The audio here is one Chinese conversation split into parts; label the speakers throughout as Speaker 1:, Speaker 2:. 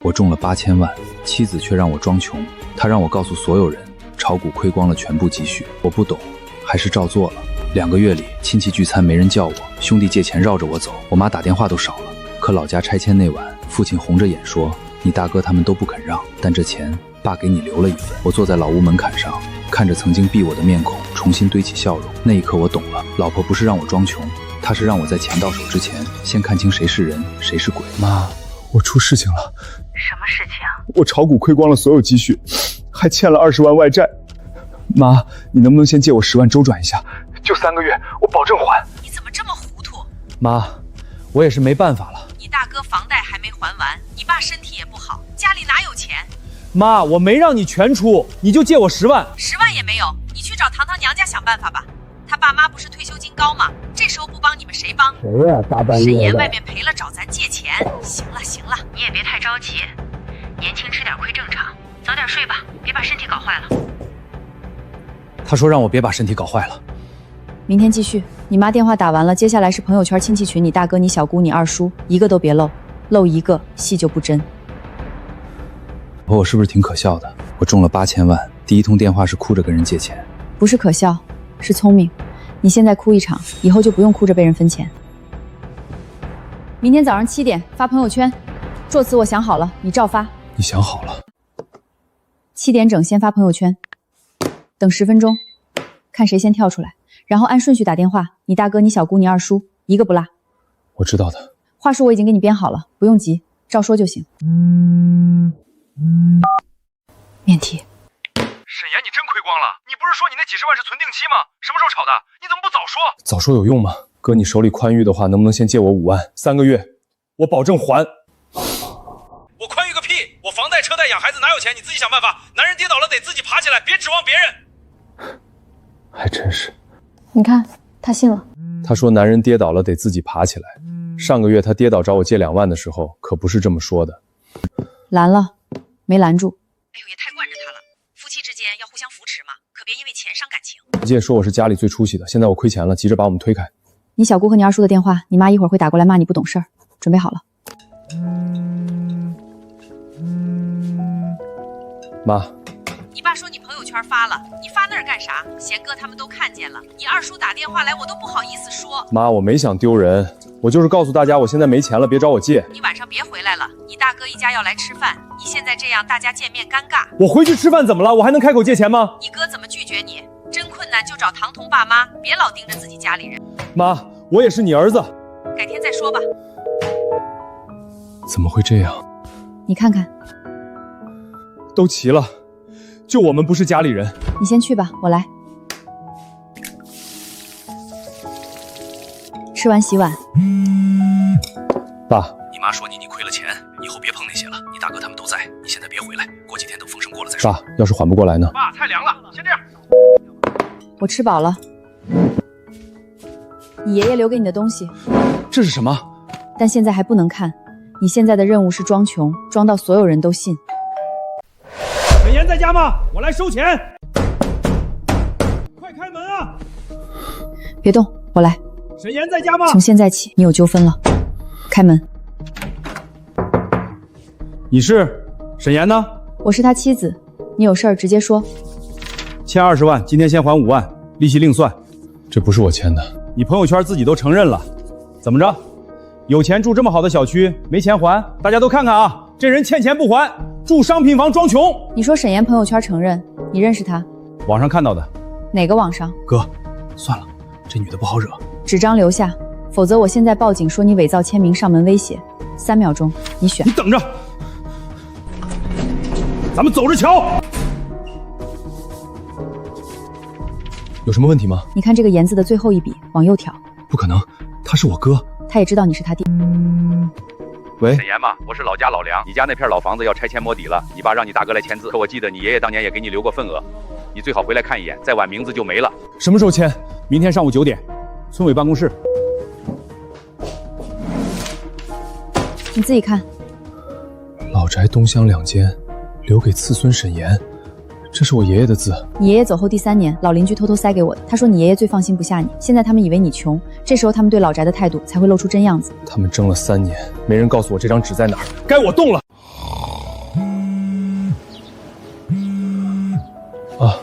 Speaker 1: 我中了8000万，妻子却让我装穷。她让我告诉所有人，炒股亏光了全部积蓄。我不懂，还是照做了。2个月里，亲戚聚餐没人叫我，兄弟借钱绕着我走，我妈打电话都少了。可老家拆迁那晚，父亲红着眼说：“你大哥他们都不肯让，但这钱爸给你留了一份。”我坐在老屋门槛上，看着曾经避我的面孔，重新堆起笑容。那一刻，我懂了，老婆不是让我装穷，她是让我在钱到手之前，先看清谁是人，谁是鬼。
Speaker 2: 妈，我出事情了。
Speaker 3: 什么事情？
Speaker 2: 我炒股亏光了所有积蓄，还欠了20万外债。妈，你能不能先借我10万周转一下？就3个月，我保证还。
Speaker 3: 你怎么这么糊涂？
Speaker 1: 妈，我也是没办法了。
Speaker 3: 你大哥房贷还没还完，你爸身体也不好，家里哪有钱？
Speaker 1: 妈，我没让你全出，你就借我10万。
Speaker 3: 10万也没有，你去找堂堂娘家想办法吧。他爸妈不是退休金高吗？这时候不帮你们谁帮？
Speaker 4: 谁呀？大半夜的。
Speaker 3: 沈岩外面赔了找咱借钱。行了行了，你也别太着急，年轻吃点亏正常，早点睡吧，别把身体搞坏了。
Speaker 1: 他说让我别把身体搞坏了。
Speaker 5: 明天继续。你妈电话打完了，接下来是朋友圈亲戚群，你大哥、你小姑、你二叔，一个都别漏，漏一个戏就不真。
Speaker 1: 我是不是挺可笑的？我中了8000万，第一通电话是哭着跟人借钱。
Speaker 5: 不是可笑，是聪明。你现在哭一场，以后就不用哭着被人分钱。明天早上7点发朋友圈，作词我想好了，你照发。
Speaker 1: 你想好了
Speaker 5: ？7点整先发朋友圈，等10分钟，看谁先跳出来，然后按顺序打电话。你大哥、你小姑、你二叔，一个不落。
Speaker 1: 我知道的。
Speaker 5: 话术我已经给你编好了，不用急，照说就行。免提。
Speaker 2: 沈岩，你真亏光了！你不是说你那几10万是存定期吗？什么时候炒的？你怎么不早说？
Speaker 1: 早说有用吗？哥，你手里宽裕的话，能不能先借我5万？3个月，我保证还。
Speaker 6: 我宽裕个屁！我房贷、车贷养孩子哪有钱？你自己想办法。男人跌倒了得自己爬起来，别指望别人。
Speaker 1: 还真是。
Speaker 5: 你看，他信了。
Speaker 1: 他说男人跌倒了得自己爬起来。上个月他跌倒找我借2万的时候，可不是这么说的。
Speaker 5: 拦了，没拦住。
Speaker 3: 哎呦，也太惯着他了。夫妻之间要互相扶持嘛，可别因为钱伤感情。
Speaker 1: 你姐说我是家里最出息的，现在我亏钱了，急着把我们推开。
Speaker 5: 你小姑和你二叔的电话，你妈一会儿会打过来骂你不懂事儿，准备好了。
Speaker 1: 妈，
Speaker 3: 你爸说你朋友圈发了，你发那儿干啥？贤哥他们都看见了，你二叔打电话来我都不好意思说。
Speaker 1: 妈，我没想丢人，我就是告诉大家我现在没钱了，别找我借。
Speaker 3: 你晚上别回来了，你大哥一家要来吃饭，你现在这样大家见面尴尬。
Speaker 1: 我回去吃饭怎么了？我还能开口借钱吗？
Speaker 3: 你哥怎么拒绝你？真困难就找唐彤爸妈，别老盯着自己家里人。
Speaker 1: 妈，我也是你儿子。
Speaker 3: 改天再说吧。
Speaker 1: 怎么会这样？
Speaker 5: 你看看，
Speaker 1: 都齐了，就我们不是家里人。
Speaker 5: 你先去吧，我来。吃完洗碗。
Speaker 1: 爸，
Speaker 6: 你妈说你亏了钱，以后别碰那些了。你大哥他们都在，你现在别回来，过几天等风声过了再说。
Speaker 1: 爸，要是缓不过来呢？
Speaker 6: 爸，菜凉了，先这样。
Speaker 5: 我吃饱了。你爷爷留给你的东西。
Speaker 1: 这是什么？
Speaker 5: 但现在还不能看。你现在的任务是装穷，装到所有人都信。
Speaker 6: 沈岩在家吗？我来收钱。快开门啊！
Speaker 5: 别动，我来。
Speaker 6: 沈岩在家吗？
Speaker 5: 从现在起，你有纠纷了。开门。
Speaker 6: 你是沈岩呢？
Speaker 5: 我是他妻子，你有事儿直接说。
Speaker 6: 欠20万，今天先还5万，利息另算。
Speaker 1: 这不是我签的。
Speaker 6: 你朋友圈自己都承认了，怎么着？有钱住这么好的小区，没钱还？大家都看看啊，这人欠钱不还，住商品房装穷。
Speaker 5: 你说沈岩朋友圈承认，你认识他？
Speaker 6: 网上看到的。
Speaker 5: 哪个网上？
Speaker 1: 哥，算了，这女的不好惹。
Speaker 5: 纸张留下，否则我现在报警说你伪造签名上门威胁。3秒钟，你选。
Speaker 6: 你等着，咱们走着瞧。
Speaker 1: 有什么问题吗？
Speaker 5: 你看这个言字的最后一笔，往右挑。
Speaker 1: 不可能，他是我哥。
Speaker 5: 他也知道你是他弟。
Speaker 1: 喂，
Speaker 7: 沈岩吗？我是老家老梁，你家那片老房子要拆迁摸底了，你爸让你大哥来签字，可我记得你爷爷当年也给你留过份额，你最好回来看一眼，再晚名字就没了。
Speaker 1: 什么时候签？
Speaker 6: 明天上午9点，村委办公室。
Speaker 5: 你自己看。
Speaker 1: 老宅东厢2间，留给次孙沈岩。这是我爷爷的字。
Speaker 5: 你爷爷走后第3年，老邻居偷偷塞给我的。他说你爷爷最放心不下你，现在他们以为你穷，这时候他们对老宅的态度才会露出真样子。
Speaker 1: 他们争了3年，没人告诉我这张纸在哪儿，该我动了。
Speaker 2: 啊，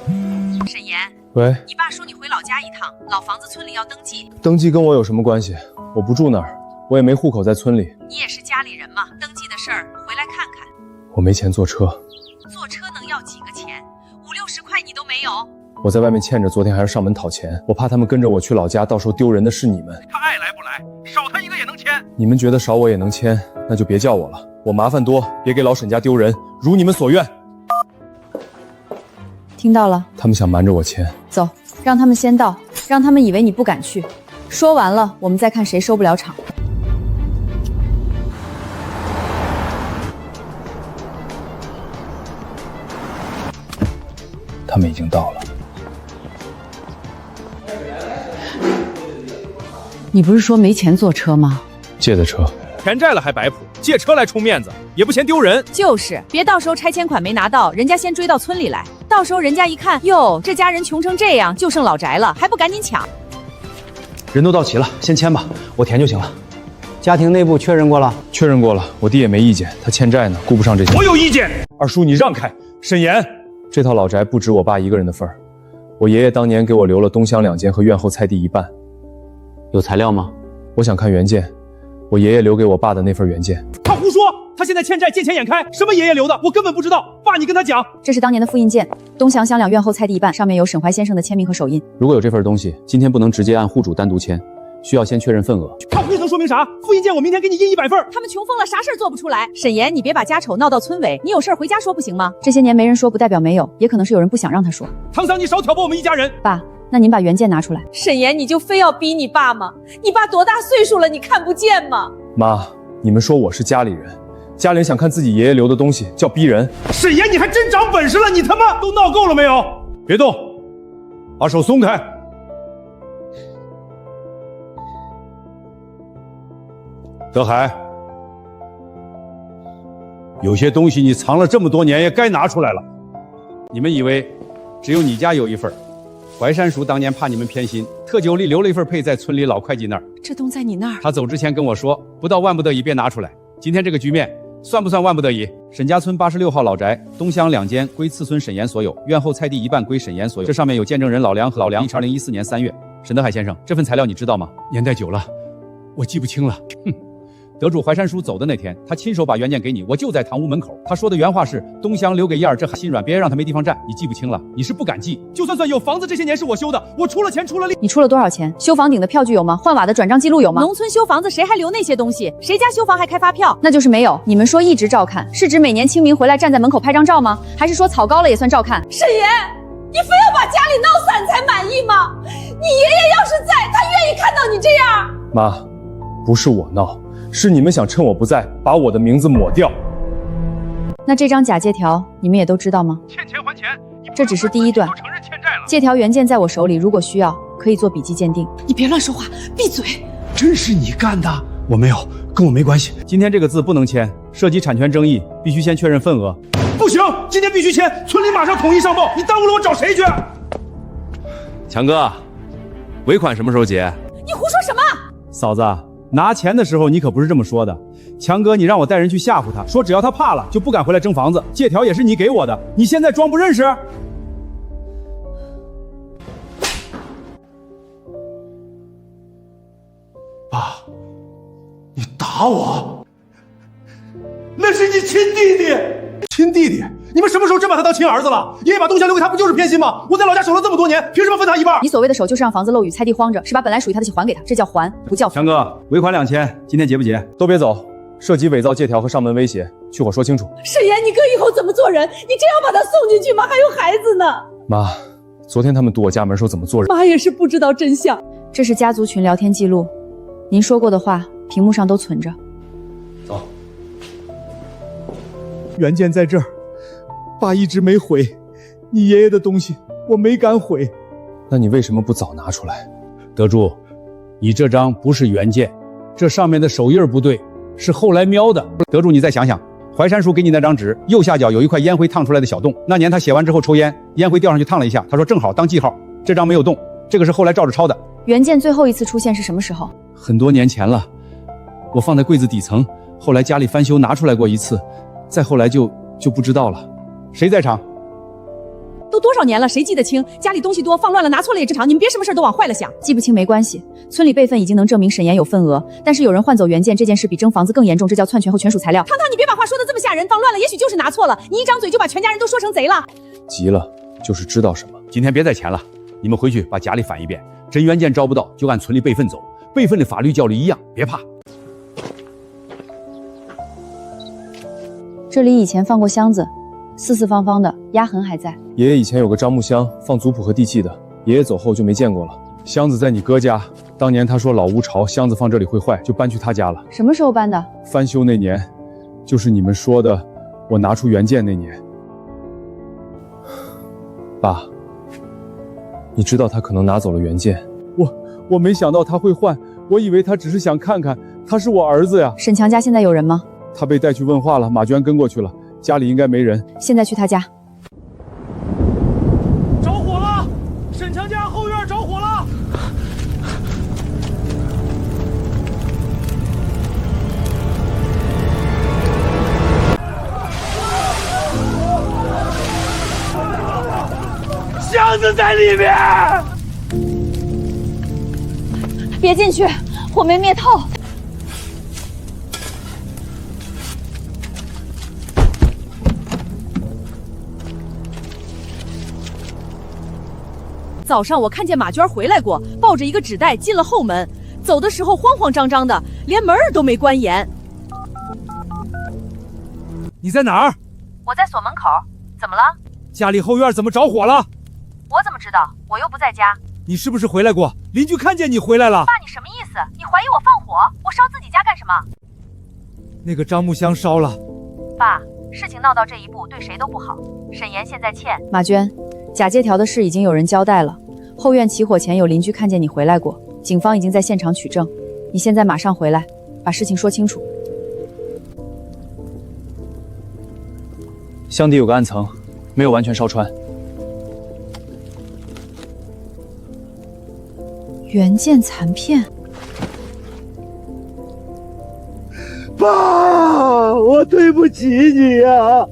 Speaker 3: 沈岩，
Speaker 2: 喂，
Speaker 3: 你爸说你回老家一趟，老房子村里要登记。
Speaker 2: 登记跟我有什么关系？我不住那儿，我也没户口在村里。
Speaker 3: 你也是家里人嘛，登记的事儿回来看看。
Speaker 2: 我没钱坐车，
Speaker 3: 坐车能要几个钱？5、60块你都没有？
Speaker 2: 我在外面欠着，昨天还是上门讨钱。我怕他们跟着我去老家，到时候丢人的是你们。
Speaker 7: 他爱来不来，少他一个也能签。
Speaker 2: 你们觉得少我也能签，那就别叫我了。我麻烦多，别给老沈家丢人，如你们所愿。
Speaker 5: 听到了，
Speaker 2: 他们想瞒着我签，
Speaker 5: 走，让他们先到，让他们以为你不敢去。说完了，我们再看谁收不了场。
Speaker 1: 他们已经到了。
Speaker 4: 你不是说没钱坐车吗？
Speaker 2: 借的车。
Speaker 6: 欠债了还摆谱，借车来充面子，也不嫌丢人。
Speaker 3: 就是，别到时候拆迁款没拿到，人家先追到村里来，到时候人家一看，哟，这家人穷成这样，就剩老宅了，还不赶紧抢？
Speaker 8: 人都到齐了，先签吧，我填就行了。家庭内部确认过了？
Speaker 2: 确认过了，我弟也没意见，他欠债呢，顾不上这些。
Speaker 6: 我有意见。二叔，你让开。沈岩，
Speaker 2: 这套老宅不止我爸一个人的份儿，我爷爷当年给我留了东厢2间和院后菜地1半。
Speaker 8: 有材料吗？
Speaker 2: 我想看原件，我爷爷留给我爸的那份原件。
Speaker 6: 他胡说，他现在欠债，见钱眼开，什么爷爷留的，我根本不知道。爸，你跟他讲。
Speaker 5: 这是当年的复印件，东厢厢2院后菜地1半，上面有沈怀先生的签名和手印。
Speaker 1: 如果有这份东西，今天不能直接按户主单独签，需要先确认份额。
Speaker 6: 他胡能说明啥？复印件我明天给你印100份。
Speaker 3: 他们穷疯了，啥事儿做不出来。沈岩，你别把家丑闹到村委，你有事儿回家说不行吗？
Speaker 5: 这些年没人说，不代表没有，也可能是有人不想让他说。
Speaker 6: 唐桑，你少挑拨我们一家人。
Speaker 5: 爸，那您把原件拿出来。
Speaker 3: 沈岩，你就非要逼你爸吗？你爸多大岁数了，你看不见吗？
Speaker 2: 妈，你们说我是家里人，家里人想看自己爷爷留的东西，叫逼人。
Speaker 6: 沈岩，你还真长本事了，你他妈都闹够了没有？别动，把手松开。德海，有些东西你藏了这么多年，也该拿出来了。你们以为只有你家有一份？淮山叔当年怕你们偏心，特九里留了一份配在村里老会计那儿。
Speaker 3: 这东在你那儿。
Speaker 6: 他走之前跟我说，不到万不得已别拿出来。今天这个局面，算不算万不得已？沈家村86号老宅，东厢2间归次村沈岩所有，院后菜地1半归沈岩所有。这上面有见证人老梁和老梁。2014年3月，沈德海先生，这份材料你知道吗？年代久了，我记不清了。哼。得主淮山叔走的那天，他亲手把原件给你，我就在堂屋门口。他说的原话是：东厢留给燕儿，这还心软，别让他没地方站。你记不清了，你是不敢记。就算有房子，这些年是我修的，我出了钱出了力。
Speaker 5: 你出了多少钱？修房顶的票据有吗？换瓦的转账记录有吗？
Speaker 3: 农村修房子谁还留那些东西？谁家修房还开发票？
Speaker 5: 那就是没有。你们说一直照看，是指每年清明回来站在门口拍张照吗？还是说草高了也算照看？
Speaker 3: 沈岩，你非要把家里闹散才满意吗？你爷爷要是在，他愿意看到你这样。
Speaker 2: 妈，不是我闹。是你们想趁我不在把我的名字抹掉。
Speaker 5: 那这张假借条你们也都知道吗？
Speaker 7: 欠钱还钱，
Speaker 5: 这只是第一段。
Speaker 7: 承认欠债了。
Speaker 5: 借条原件在我手里，如果需要可以做笔迹鉴定。
Speaker 3: 你别乱说话，闭嘴！
Speaker 6: 真是你干的？我没有，跟我没关系。今天这个字不能签，涉及产权争议，必须先确认份额。不行，今天必须签，村里马上统一上报。你耽误了我找谁去？
Speaker 7: 强哥，尾款什么时候结？
Speaker 3: 你胡说什么？
Speaker 6: 嫂子。拿钱的时候你可不是这么说的，强哥，你让我带人去吓唬他，说只要他怕了就不敢回来争房子，借条也是你给我的，你现在装不认识？
Speaker 9: 爸，你打我？那是你亲弟弟，
Speaker 6: 亲弟弟？你们什么时候真把他当亲儿子了？爷爷把东厢留给他不就是偏心吗？我在老家守了这么多年，凭什么分他一半？
Speaker 5: 你所谓的守就是让房子漏雨，菜地荒着，是把本来属于他的钱还给他，这叫还，不叫分。
Speaker 6: 强哥，尾款2000，今天结不结？
Speaker 2: 都别走，涉及伪造借条和上门威胁，去我说清楚。
Speaker 3: 沈岩，你哥以后怎么做人？你真要把他送进去吗？还有孩子呢。
Speaker 2: 妈，昨天他们堵我家门说怎么做人，
Speaker 3: 妈也是不知道真相。
Speaker 5: 这是家族群聊天记录，您说过的话屏幕上都存着。
Speaker 2: 走。
Speaker 9: 原件在这儿。爸一直没毁，你爷爷的东西我没敢毁。
Speaker 2: 那你为什么不早拿出来？
Speaker 6: 德柱，你这张不是原件，这上面的手印不对，是后来瞄的。德柱，你再想想，淮山叔给你那张纸右下角有一块烟灰烫出来的小洞，那年他写完之后抽烟，烟灰掉上去烫了一下，他说正好当记号。这张没有动，这个是后来照着抄的。
Speaker 5: 原件最后一次出现是什么时候？
Speaker 6: 很多年前了，我放在柜子底层，后来家里翻修拿出来过一次，再后来就不知道了。谁在场？
Speaker 3: 都
Speaker 4: 都多少年了，谁记得清？家里东西多，放乱了拿错了也正常，你们别什么事都往坏了想。
Speaker 5: 记不清没关系，村里备份已经能证明沈岩有份额，但是有人换走原件这件事比征房子更严重，这叫篡权后权属材料。
Speaker 4: 汤汤，你别把话说的这么吓人，放乱了也许就是拿错了，你一张嘴就把全家人都说成贼了。
Speaker 1: 急了就是知道什么。
Speaker 6: 今天别再钱了，你们回去把家里翻一遍，真原件找不到就按村里备份走，备份的法律教律一样，别怕。
Speaker 5: 这里以前放过箱子，四四方方的，压痕还在。
Speaker 2: 爷爷以前有个樟木箱，放族谱和地契的，爷爷走后就没见过了。箱子在你哥家，当年他说老吴潮，箱子放这里会坏，就搬去他家了。
Speaker 5: 什么时候搬的？
Speaker 2: 翻修那年，就是你们说的我拿出原件那年。爸，你知道他可能拿走了原件，我没想到他会换，我以为他只是想看看，他是我儿子呀。
Speaker 5: 沈强家现在有人吗？
Speaker 2: 他被带去问话了，马娟跟过去了，家里应该没人。
Speaker 5: 现在去他家。
Speaker 9: 着火了！沈强家后院着火了！箱子在里面！
Speaker 5: 别进去，火没灭透。
Speaker 4: 早上我看见马娟回来过，抱着一个纸袋进了后门，走的时候慌慌张张的，连门儿都没关严。
Speaker 6: 你在哪儿？
Speaker 3: 我在锁门口，怎么了？
Speaker 6: 家里后院怎么着火了？
Speaker 3: 我怎么知道？我又不在家。
Speaker 6: 你是不是回来过？邻居看见你回来了。
Speaker 3: 爸，你什么意思？你怀疑我放火？我烧自己家干什么？
Speaker 6: 那个樟木箱烧了。
Speaker 3: 爸，事情闹到这一步，对谁都不好。沈岩现在欠
Speaker 5: 马娟，假借条的事已经有人交代了。后院起火前有邻居看见你回来过，警方已经在现场取证。你现在马上回来，把事情说清楚。
Speaker 1: 箱底有个暗层，没有完全烧穿。
Speaker 5: 原件残片。
Speaker 9: 爸，我对不起你呀！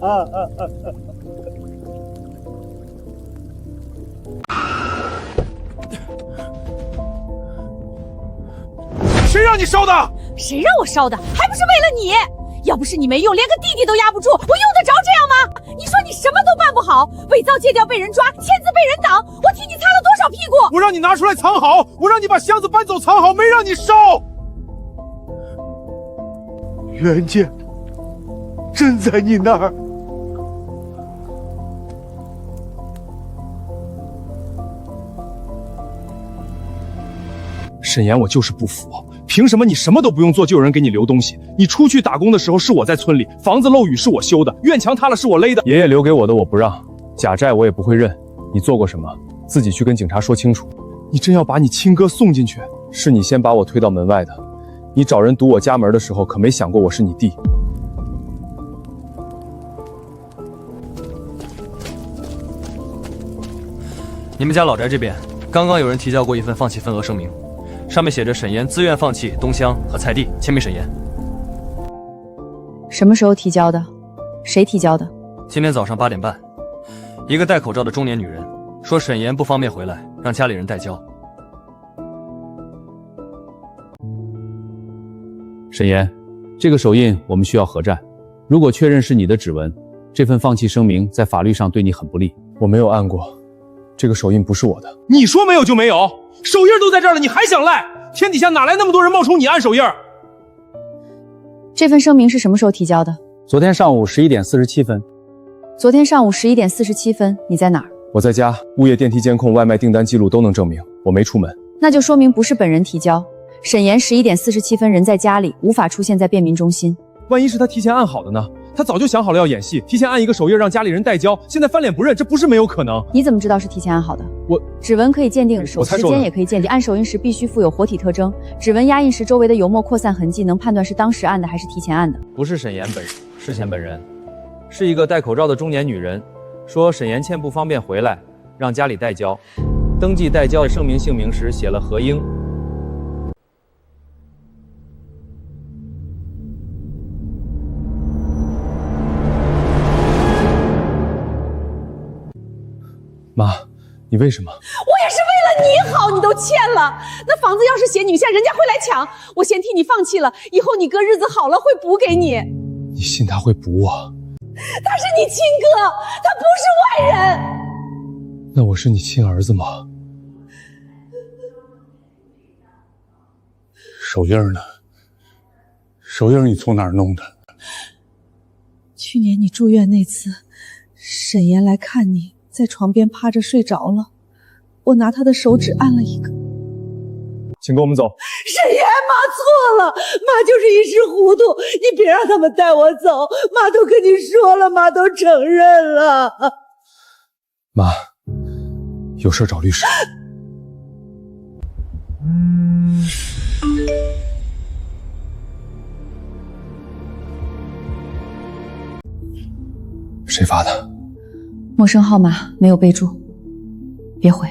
Speaker 6: 谁让你烧的？
Speaker 4: 谁让我烧的？还不是为了你！要不是你没用，连个弟弟都压不住，我用得着这样吗？你说你什么都办不好，伪造借调被人抓，签字被人挡，我替你擦了多少屁股！
Speaker 6: 我让你拿出来藏好，我让你把箱子搬走藏好，没让你烧。
Speaker 9: 原件真在你那儿。
Speaker 2: 沈岩，我就是不服，凭什么你什么都不用做就有人给你留东西？你出去打工的时候是我在村里，房子漏雨是我修的，院墙塌了是我勒的，爷爷留给我的我不让，假债我也不会认。你做过什么，自己去跟警察说清楚。你真要把你亲哥送进去？是你先把我推到门外的。你找人堵我家门的时候，可没想过我是你弟。
Speaker 10: 你们家老宅这边刚刚有人提交过一份放弃份额声明，上面写着沈岩自愿放弃东乡和菜地，签名沈岩。
Speaker 5: 什么时候提交的？谁提交的？
Speaker 10: 今天早上8点半，一个戴口罩的中年女人说沈岩不方便回来，让家里人代交。
Speaker 6: 沈岩，这个手印我们需要核战，如果确认是你的指纹，这份放弃声明在法律上对你很不利。
Speaker 2: 我没有按过，这个手印不是我的。
Speaker 6: 你说没有就没有，手印都在这儿了，你还想赖？天底下哪来那么多人冒充你按手印？
Speaker 5: 这份声明是什么时候提交的？
Speaker 6: 昨天上午11点47分。
Speaker 5: 昨天上午11点47分，你在哪儿？
Speaker 2: 我在家，物业电梯监控、外卖订单记录都能证明我没出门。
Speaker 5: 那就说明不是本人提交。沈岩11点47分人在家里，无法出现在便民中心。
Speaker 2: 万一是他提前按好的呢？他早就想好了要演戏，提前按一个手印让家里人代交，现在翻脸不认，这不是没有可能。
Speaker 5: 你怎么知道是提前按好的？指纹可以鉴定，时间也可以鉴定，按手印时必须附有活体特征，指纹压印时周围的油墨扩散痕迹能判断是当时按的还是提前按的。
Speaker 10: 不是沈岩本人，是沈本人，是一个戴口罩的中年女人，说沈岩欠不方便回来，让家里代交。登记代交的声明姓名时写了何英。
Speaker 2: 妈，你为什么？
Speaker 4: 我也是为了你好，你都欠了。那房子要是写女下，人家会来抢，我先替你放弃了，以后你哥日子好了会补给你。
Speaker 2: 你信他会补我？
Speaker 4: 他是你亲哥，他不是外人。
Speaker 2: 那我是你亲儿子吗？
Speaker 9: 手印呢？手印你从哪儿弄的？
Speaker 4: 去年你住院那次，沈岩来看你，在床边趴着睡着了，我拿他的手指按了一个。
Speaker 2: 请跟我们走。
Speaker 4: 沈岩，妈错了，妈就是一时糊涂，你别让他们带我走，妈都跟你说了，妈都承认了。
Speaker 2: 妈，有事找律师。谁发的？
Speaker 5: 陌生号码，没有备注，别回。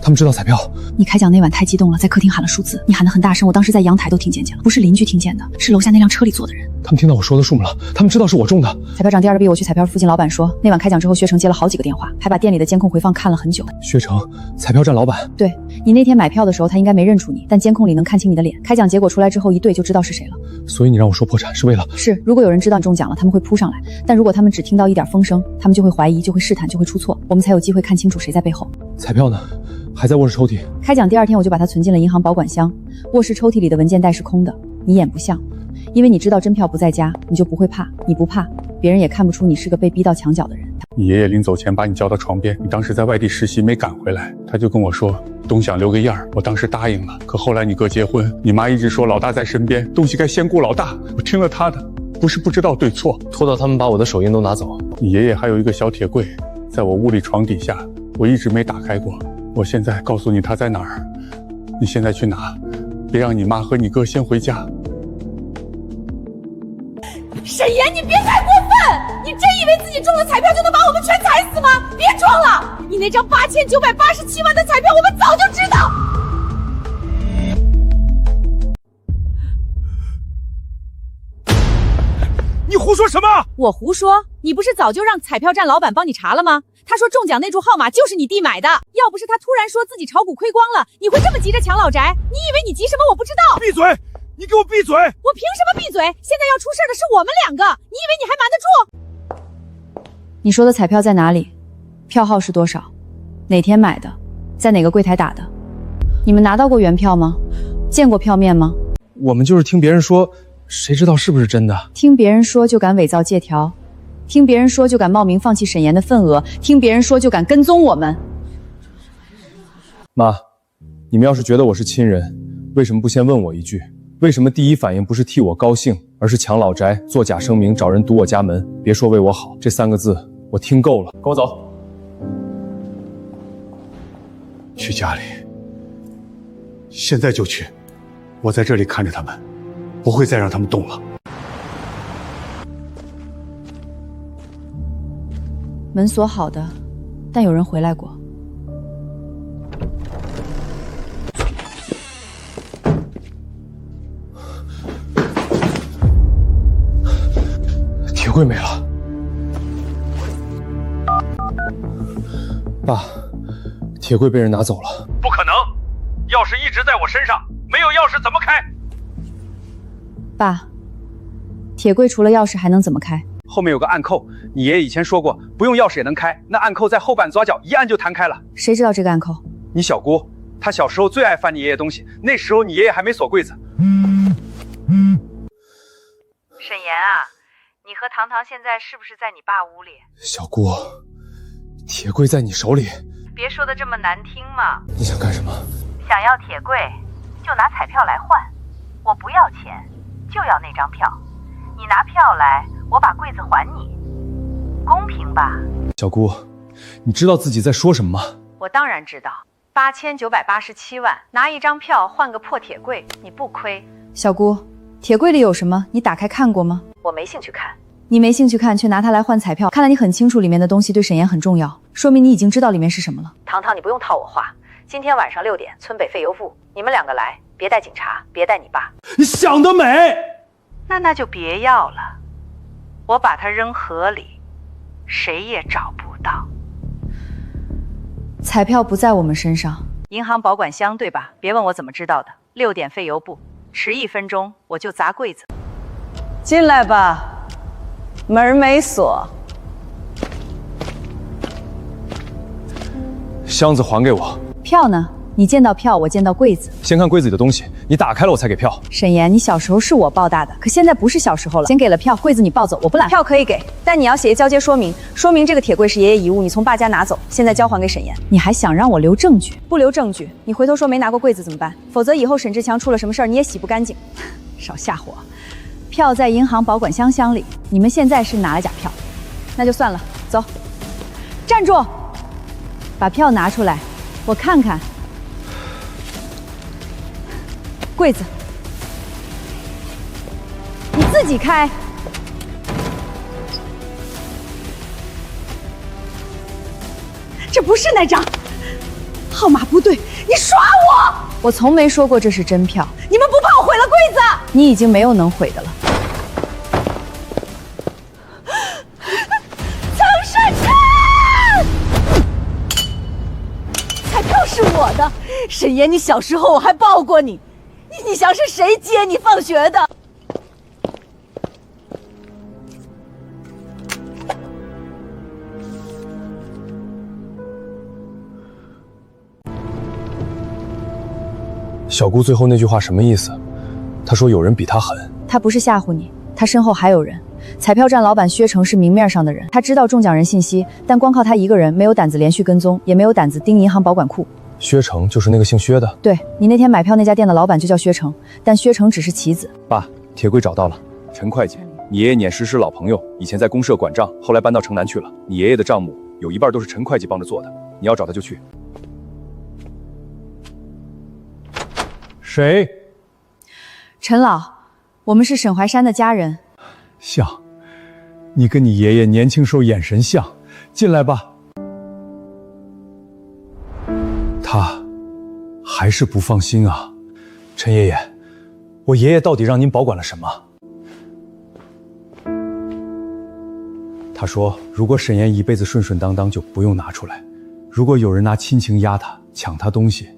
Speaker 2: 他们知道彩票。
Speaker 5: 你开奖那晚太激动了，在客厅喊了数字，你喊得很大声，我当时在阳台都听见了，不是邻居听见的，是楼下那辆车里坐的人。
Speaker 2: 他们听到我说的数目了，他们知道是我中的。
Speaker 5: 彩票长第二个逼我去彩票附近，老板说那晚开奖之后，薛成接了好几个电话，还把店里的监控回放看了很久。
Speaker 2: 薛成，彩票站老板。
Speaker 5: 对，你那天买票的时候，他应该没认出你，但监控里能看清你的脸。开奖结果出来之后，一对就知道是谁了。
Speaker 2: 所以你让我说破产是为了？
Speaker 5: 是，如果有人知道你中奖了，他们会扑上来；但如果他们只听到一点风声，他们就会怀疑，就会试探，就会出错，我们才有机会看清楚谁在背后。
Speaker 2: 彩票呢？还在卧室抽屉。
Speaker 5: 开奖第二天我就把它存进了银行保管箱，卧室抽屉里的文件袋是空的。你眼不像，因为你知道真票不在家，你就不会怕。你不怕，别人也看不出你是个被逼到墙角的人。
Speaker 9: 你爷爷临走前把你叫到床边，你当时在外地实习没赶回来，他就跟我说东想留个样儿，我当时答应了。可后来你哥结婚，你妈一直说老大在身边，东西该先顾老大，我听了他的，不是不知道对错，
Speaker 2: 拖到他们把我的手印都拿走。
Speaker 9: 你爷爷还有一个小铁柜，在我屋里床底下，我一直没打开过。我现在告诉你他在哪儿，你现在去拿，别让你妈和你哥先回家。
Speaker 4: 沈岩，你别太过分！你真以为自己中了彩票就能把我们全踩死吗？别装了！你那张8987万的彩票，我们早就知道。
Speaker 2: 你胡说什么？
Speaker 4: 我胡说？你不是早就让彩票站老板帮你查了吗？他说中奖那注号码就是你弟买的，要不是他突然说自己炒股亏光了，你会这么急着抢老宅？你以为你急什么？我不知道。
Speaker 2: 闭嘴！你给我闭嘴！
Speaker 4: 我凭什么闭嘴？现在要出事的是我们两个，你以为你还瞒得住？
Speaker 5: 你说的彩票在哪里？票号是多少？哪天买的？在哪个柜台打的？你们拿到过原票吗？见过票面吗？
Speaker 2: 我们就是听别人说，谁知道是不是真的？
Speaker 5: 听别人说就敢伪造借条，听别人说就敢冒名放弃沈岩的份额，听别人说就敢跟踪我们。
Speaker 2: 妈，你们要是觉得我是亲人，为什么不先问我一句？为什么第一反应不是替我高兴，而是抢老宅、做假声明、找人堵我家门？别说为我好，这3个字我听够了。跟我走。
Speaker 9: 去家里，现在就去。我在这里看着他们，不会再让他们动了。
Speaker 5: 门锁好的，但有人回来过。
Speaker 2: 铁柜没了。爸，铁柜被人拿走了。
Speaker 7: 不可能，钥匙一直在我身上，没有钥匙怎么开？
Speaker 5: 爸，铁柜除了钥匙还能怎么开？
Speaker 6: 后面有个暗扣，你爷爷以前说过，不用钥匙也能开。那暗扣在后半左脚，一按就弹开了。
Speaker 5: 谁知道这个暗扣？
Speaker 6: 你小姑，她小时候最爱翻你爷爷东西，那时候你爷爷还没锁柜子。
Speaker 3: 沈岩啊，你和糖糖现在是不是在你爸屋里？
Speaker 2: 小姑，铁柜在你手里。
Speaker 3: 别说的这么难听嘛。
Speaker 2: 你想干什么？
Speaker 3: 想要铁柜，就拿彩票来换。我不要钱，就要那张票。你拿票来，我把柜子还你，公平吧？
Speaker 2: 小姑，你知道自己在说什么吗？
Speaker 3: 我当然知道，8987万，拿一张票换个破铁柜，你不亏。
Speaker 5: 小姑，铁柜里有什么？你打开看过吗？
Speaker 3: 我没兴趣看。
Speaker 5: 你没兴趣看，却拿它来换彩票，看来你很清楚里面的东西对沈岩很重要，说明你已经知道里面是什么了。
Speaker 3: 糖糖，你不用套我话。今天晚上6点，村北废油部，你们2个来，别带警察，别带你爸。
Speaker 2: 你想得美！
Speaker 3: 那就别要了。我把它扔河里，谁也找不到。
Speaker 5: 彩票不在我们身上，
Speaker 3: 银行保管箱对吧？别问我怎么知道的。6点废邮部，迟1分钟我就砸柜子。进来吧，门没锁。
Speaker 2: 箱子还给我。
Speaker 5: 票呢？你见到票，我见到柜子。
Speaker 2: 先看柜子里的东西，你打开了我才给票。
Speaker 5: 沈岩，你小时候是我抱大的，可现在不是小时候了。先给了票，柜子你抱走，我不拦。
Speaker 4: 票可以给，但你要写一交接说明，说明这个铁柜是爷爷遗物，你从爸家拿走，现在交还给沈岩。
Speaker 5: 你还想让我留证据？
Speaker 4: 不留证据，你回头说没拿过柜子怎么办？否则以后沈志强出了什么事儿，你也洗不干净。
Speaker 5: 少吓唬我！票在银行保管箱里，你们现在是拿了假票，
Speaker 4: 那就算了，走。
Speaker 5: 站住！把票拿出来，我看看。柜子，你自己开。
Speaker 4: 这不是那张，号码不对，你耍我！
Speaker 5: 我从没说过这是真票。
Speaker 4: 你们不怕我毁了柜子？
Speaker 5: 你已经没有能毁的了。
Speaker 4: 曾世成，彩票是我的，沈岩，你小时候我还抱过你。你想是谁接你放学的？
Speaker 2: 小姑最后那句话什么意思？她说有人比她狠。
Speaker 5: 他不是吓唬你，他身后还有人。彩票站老板薛成是明面上的人，他知道中奖人信息，但光靠他一个人没有胆子连续跟踪，也没有胆子盯银行保管库。
Speaker 2: 薛成就是那个姓薛的。
Speaker 5: 对，你那天买票那家店的老板就叫薛成，但薛成只是棋子。
Speaker 2: 爸，铁柜找到了，陈会计，你爷爷撵石是老朋友，以前在公社管账，后来搬到城南去了。你爷爷的账目有一半都是陈会计帮着做的，你要找他就去。谁？
Speaker 5: 陈老，我们是沈怀山的家人。
Speaker 2: 像，你跟你爷爷年轻时候眼神像，进来吧。他还是不放心啊，陈爷爷，我爷爷到底让您保管了什么？他说，如果沈岩一辈子顺顺当当，就不用拿出来；如果有人拿亲情压他，抢他东西，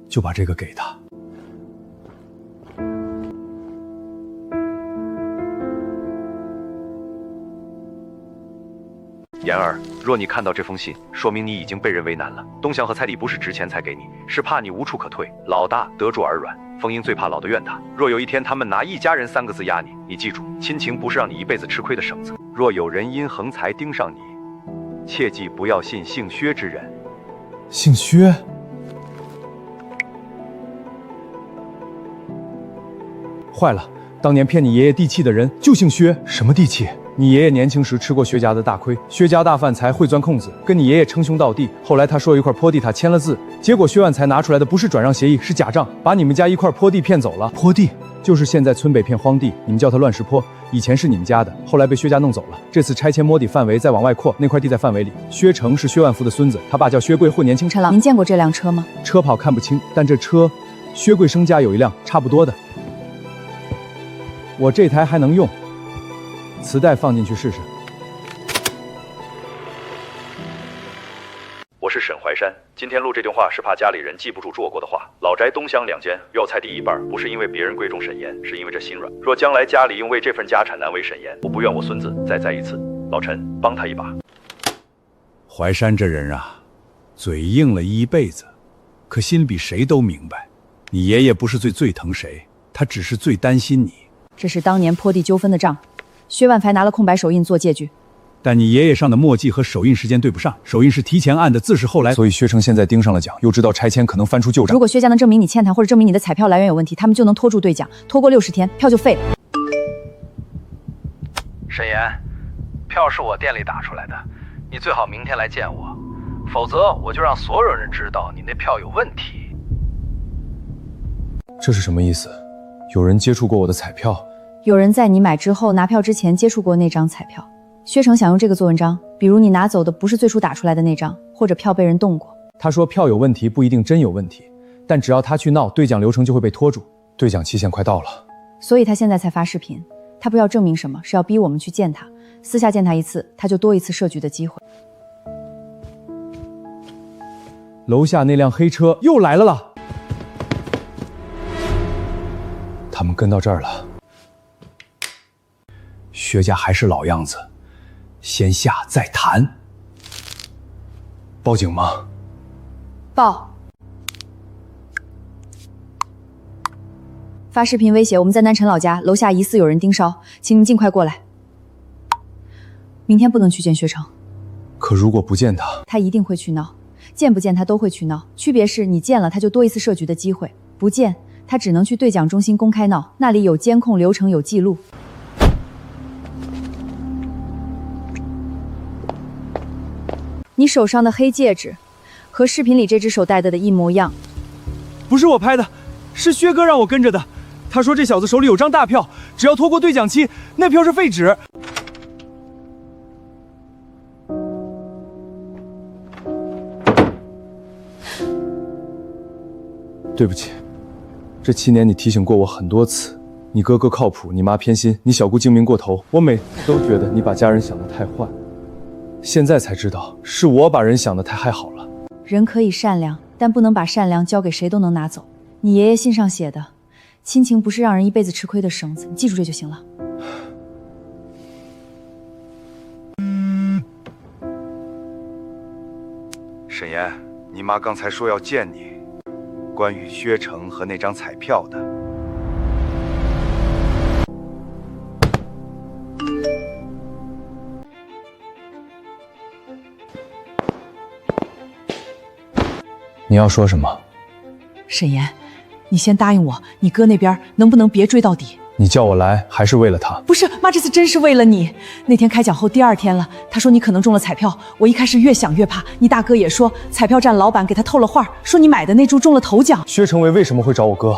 Speaker 2: 就把这个给他。
Speaker 7: 言儿，若你看到这封信，说明你已经被人为难了。东祥和彩礼不是值钱才给你，是怕你无处可退。老大得助而软，凤英最怕老的怨他。若有一天他们拿一家人3个字压你，你记住，亲情不是让你一辈子吃亏的绳子。若有人因横财盯上你，切记不要信姓薛之人。
Speaker 2: 姓薛？坏了，当年骗你爷爷地契的人就姓薛。什么地契？你爷爷年轻时吃过薛家的大亏，薛家大饭才会钻空子，跟你爷爷称兄道弟。后来他说有一块坡地，他签了字，结果薛万才拿出来的不是转让协议，是假账，把你们家一块坡地骗走了。坡地就是现在村北片荒地，你们叫它乱石坡，以前是你们家的，后来被薛家弄走了。这次拆迁摸底范围再往外扩，那块地在范围里。薛成是薛万福的孙子，他爸叫薛贵，混年轻。
Speaker 5: 陈老，您见过这辆车吗？
Speaker 2: 车跑看不清，但这车薛贵生家有一辆差不多的。我这台还能用，磁带放进去试试。
Speaker 7: 我是沈怀山，今天录这段话是怕家里人记不住做过的话。老宅东厢2间，要菜地一半，不是因为别人贵重沈岩，是因为这心软。若将来家里用为这份家产难为沈岩，我不愿我孙子再栽一次。老陈，帮他一把。
Speaker 1: 怀山这人啊，嘴硬了一辈子，可心里比谁都明白，你爷爷不是最疼谁，他只是最担心你。
Speaker 5: 这是当年坡地纠纷的账，薛万才拿了空白手印做借据。
Speaker 1: 但你爷爷上的墨迹和手印时间对不上，手印是提前按的，字是后来，
Speaker 2: 所以薛成现在盯上了奖，又知道拆迁可能翻出旧账。
Speaker 5: 如果薛家能证明你欠他，或者证明你的彩票来源有问题，他们就能拖住兑奖，拖过60天，票就废了。
Speaker 11: 沈岩，票是我店里打出来的，你最好明天来见我，否则我就让所有人知道你那票有问题。
Speaker 2: 这是什么意思？有人接触过我的彩票？
Speaker 5: 有人在你买之后拿票之前接触过那张彩票。薛成想用这个做文章，比如你拿走的不是最初打出来的那张，或者票被人动过。
Speaker 2: 他说票有问题不一定真有问题，但只要他去闹，兑奖流程就会被拖住。兑奖期限快到了，
Speaker 5: 所以他现在才发视频。他不要证明什么，是要逼我们去见他。私下见他一次，他就多一次设局的机会。
Speaker 2: 楼下那辆黑车又来了，他们跟到这儿了。薛家还是老样子，先下再谈。报警吗？
Speaker 5: 报。发视频威胁我们在南辰老家楼下疑似有人盯梢，请你尽快过来。明天不能去见薛成。
Speaker 2: 可如果不见他，
Speaker 5: 他一定会去闹。见不见他都会去闹，区别是你见了他就多一次设局的机会，不见他只能去对讲中心公开闹，那里有监控流程有记录。你手上的黑戒指和视频里这只手戴的一模一样。
Speaker 2: 不是我拍的，是薛哥让我跟着的。他说这小子手里有张大票，只要拖过对讲期，那票是废纸。对不起，这7年你提醒过我很多次，你哥哥靠谱，你妈偏心，你小姑精明过头，我每次都觉得你把家人想得太坏，现在才知道是我把人想得太好了。
Speaker 5: 人可以善良，但不能把善良交给谁都能拿走。你爷爷信上写的，亲情不是让人一辈子吃亏的绳子，你记住这就行了。
Speaker 7: 沈岩，你妈刚才说要见你，关于薛成和那张彩票的。
Speaker 2: 你要说什么？
Speaker 4: 沈岩，你先答应我，你哥那边能不能别追到底？
Speaker 2: 你叫我来还是为了他？
Speaker 4: 不是，妈，这次真是为了你。那天开奖后第2天了，他说你可能中了彩票，我一开始越想越怕。你大哥也说，彩票站老板给他透了话，说你买的那注中了头奖。
Speaker 2: 薛成伟为什么会找我哥？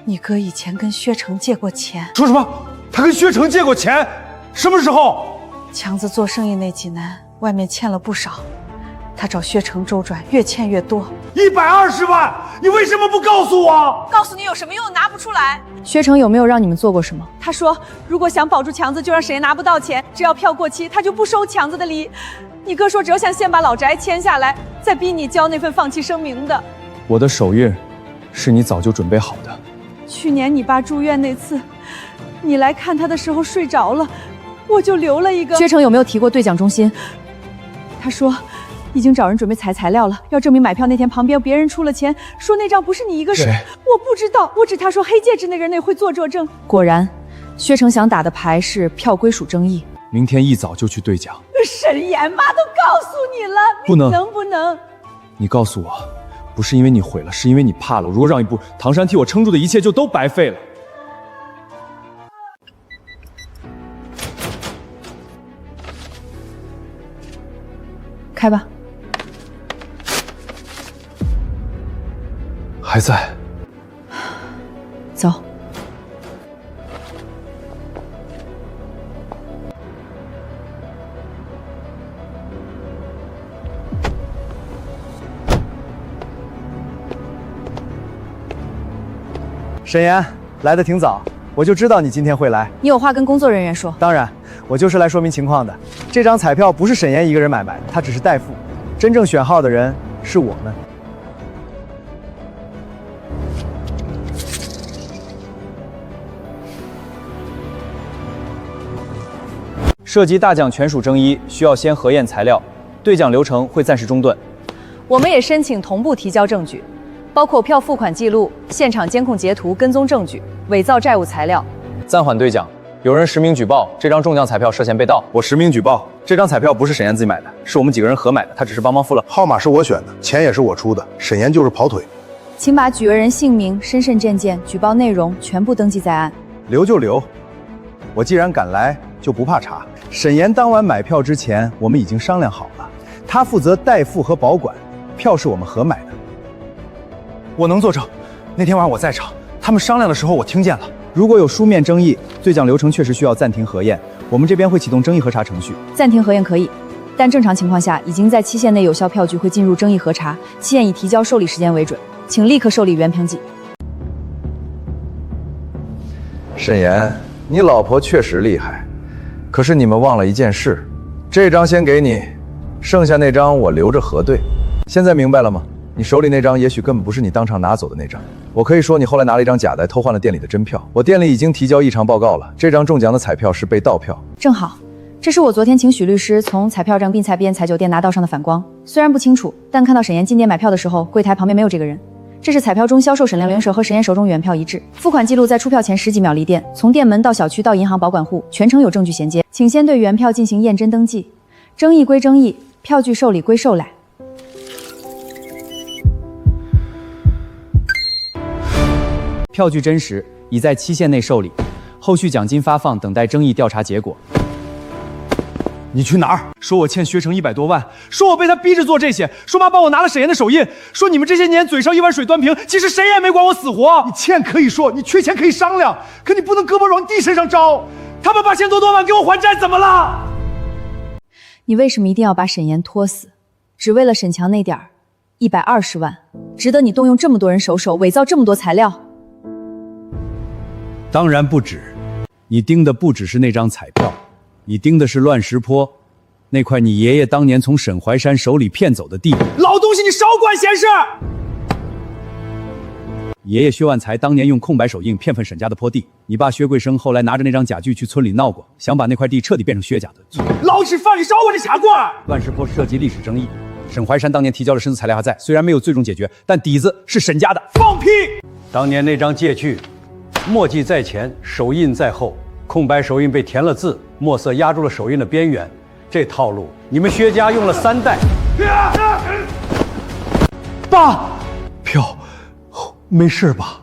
Speaker 4: 你哥以前跟薛成借过钱。
Speaker 2: 说什么？他跟薛成借过钱？什么时候？
Speaker 4: 强子做生意那几年，外面欠了不少。他找薛成周转，越欠越多
Speaker 2: ，120万！你为什么不告诉我？
Speaker 4: 告诉你有什么用？拿不出来。
Speaker 5: 薛成有没有让你们做过什么？
Speaker 4: 他说，如果想保住强子，就让谁拿不到钱，只要票过期，他就不收强子的礼。你哥说，只要想先把老宅签下来，再逼你交那份放弃声明的。
Speaker 2: 我的手印，是你早就准备好的。
Speaker 4: 去年你爸住院那次，你来看他的时候睡着了，我就留了一个。
Speaker 5: 薛成有没有提过对讲中心？
Speaker 4: 他说已经找人准备采材料了，要证明买票那天旁边别人出了钱，说那张不是你一个人。我不知道，我只他说黑戒指那人那会做作证。
Speaker 5: 果然，薛成想打的牌是票归属争议。
Speaker 2: 明天一早就去兑奖。
Speaker 4: 沈岩，妈都告诉你了，
Speaker 2: 不能，
Speaker 4: 能不能？
Speaker 2: 你告诉我，不是因为你毁了，是因为你怕了。如果让一步，唐山替我撑住的一切就都白费了。
Speaker 5: 开吧。
Speaker 2: 还在。
Speaker 5: 走。
Speaker 8: 沈岩，来的挺早，我就知道你今天会来。
Speaker 5: 你有话跟工作人员说。
Speaker 8: 当然，我就是来说明情况的。这张彩票不是沈岩一个人买卖的，他只是代付，真正选号的人是我们。涉及大奖权属争议，需要先核验材料，兑奖流程会暂时中断。
Speaker 5: 我们也申请同步提交证据，包括票付款记录、现场监控截图、跟踪证据、伪造债务材料。
Speaker 8: 暂缓兑奖。有人实名举报，这张中奖彩票涉嫌被盗。
Speaker 7: 我实名举报，
Speaker 8: 这张彩票不是沈岩自己买的，是我们几个人合买的，他只是帮忙付了。
Speaker 12: 号码是我选的，钱也是我出的，沈岩就是跑腿。
Speaker 5: 请把举额人姓名、身份证件、举报内容全部登记在案。
Speaker 8: 留就留，我既然敢来，就不怕查。沈岩当晚买票之前，我们已经商量好了，他负责代付和保管，票是我们合买的。
Speaker 2: 我能作证，那天晚上我在场，他们商量的时候我听见了。
Speaker 8: 如果有书面争议，兑奖流程确实需要暂停核验，我们这边会启动争议核查程序。
Speaker 5: 暂停核验可以，但正常情况下，已经在期限内有效票据会进入争议核查，期限以提交受理时间为准，请立刻受理原凭记。
Speaker 7: 沈岩，你老婆确实厉害，
Speaker 8: 可是你们忘了一件事，这张先给你，剩下那张我留着核对。现在明白了吗？你手里那张也许根本不是你当场拿走的那张。我可以说你后来拿了一张假的，偷换了店里的真票。我店里已经提交异常报告了，这张中奖的彩票是被盗票。
Speaker 5: 正好，这是我昨天请许律师从彩票证并采编彩酒店拿到上的反光，虽然不清楚，但看到沈岩进店买票的时候，柜台旁边没有这个人。这是彩票中销售沈凌手和沈岩手中原票一致，付款记录在出票前10几秒离店，从店门到小区到银行保管户，全程有证据衔接。请先对原票进行验真登记，争议归争议，票据受理归受来。
Speaker 10: 票据真实，已在期限内受理，后续奖金发放等待争议调查结果。
Speaker 2: 你去哪儿？说我欠薛成100多万，说我被他逼着做这些，说妈帮我拿了沈岩的手印，说你们这些年嘴上一碗水端平，其实谁也没管我死活。你欠可以说，你缺钱可以商量，可你不能胳膊往地身上招。他们把钱多万给我还债，怎么了？
Speaker 5: 你为什么一定要把沈岩拖死？只为了沈强那点120万，值得你动用这么多人手伪造这么多材料？
Speaker 6: 当然不止，你盯的不只是那张彩票，你盯的是乱石坡那块你爷爷当年从沈怀山手里骗走的地。
Speaker 2: 老东西，你少管闲事！
Speaker 6: 爷爷薛万才当年用空白手印骗分沈家的坡地，你爸薛贵生后来拿着那张假据去村里闹过，想把那块地彻底变成薛家的。
Speaker 2: 老实饭，你少我这掐棍！
Speaker 6: 乱石坡涉及历史争议，沈怀山当年提交的申诉材料还在，虽然没有最终解决，但底子是沈家的。
Speaker 2: 放屁！
Speaker 13: 当年那张借据，墨迹在前，手印在后，空白手印被填了字，墨色压住了手印的边缘。这套路，你们薛家用了3代。
Speaker 2: 爸，票，没事吧？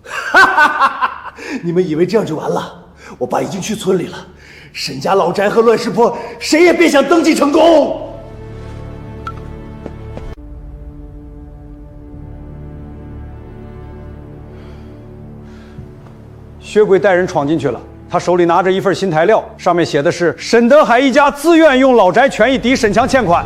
Speaker 14: 哈哈哈哈！你们以为这样就完了？我爸已经去村里了，沈家老宅和乱石坡，谁也别想登记成功。
Speaker 13: 薛贵带人闯进去了，他手里拿着一份新材料，上面写的是沈德海一家自愿用老宅权益抵沈强欠款。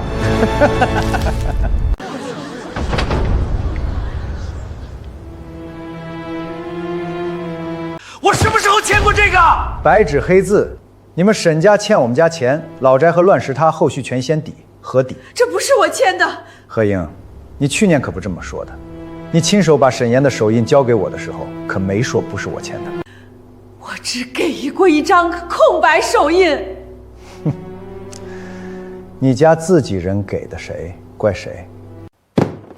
Speaker 14: 我什么时候签过这个？
Speaker 8: 白纸黑字，你们沈家欠我们家钱，老宅和乱石他后续全先抵，合抵。
Speaker 4: 这不是我签的。
Speaker 8: 何英，你去年可不这么说的，你亲手把沈岩的手印交给我的时候，可没说不是我签的。
Speaker 4: 我只给过一张空白手印。
Speaker 8: 哼，你家自己人给的谁，怪谁？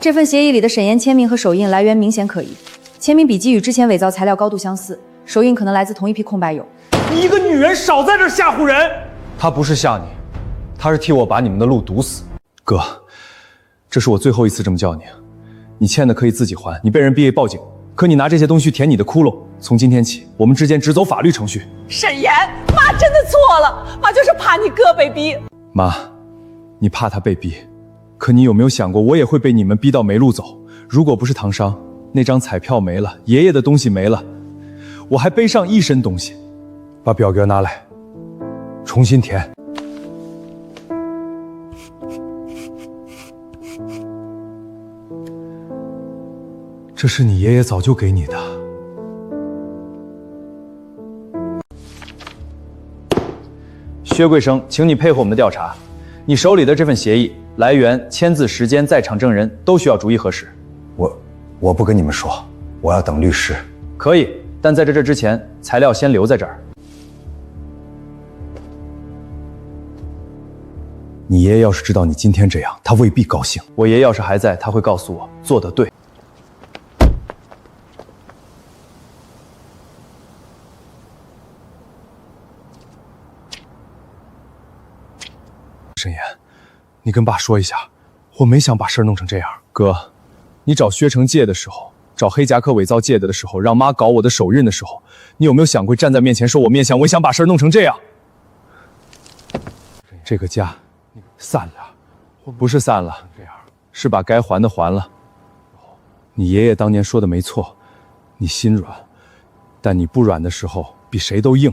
Speaker 5: 这份协议里的沈岩签名和手印来源明显可疑，签名笔迹与之前伪造材料高度相似，手印可能来自同一批空白油。
Speaker 2: 你一个女人少在这吓唬人！他不是吓你，他是替我把你们的路堵死。哥，这是我最后一次这么叫你，你欠的可以自己还，你被人逼报警，可你拿这些东西填你的窟窿。从今天起，我们之间只走法律程序。
Speaker 4: 沈岩，妈真的错了，妈就是怕你哥被逼。
Speaker 2: 妈，你怕他被逼，可你有没有想过，我也会被你们逼到没路走？如果不是唐商，那张彩票没了，爷爷的东西没了，我还背上一身东西。把表格拿来，重新填。这是你爷爷早就给你的。薛贵生，请你配合我们的调查。你手里的这份协议来源、签字时间、在场证人都需要逐一核实。
Speaker 8: 我不跟你们说，我要等律师。
Speaker 2: 可以，但在这之前，材料先留在这儿。你爷爷要是知道你今天这样，他未必高兴。我爷爷要是还在，他会告诉我做得对。沈岩，你跟爸说一下，我没想把事儿弄成这样。哥，你找薛成借的时候，找黑夹克伪造借的时候，让妈搞我的手印的时候，你有没有想过站在面前说我面相？我想把事儿弄成这样。这个家散了，不是散了，是把该还的还了。你爷爷当年说的没错，你心软，但你不软的时候比谁都硬。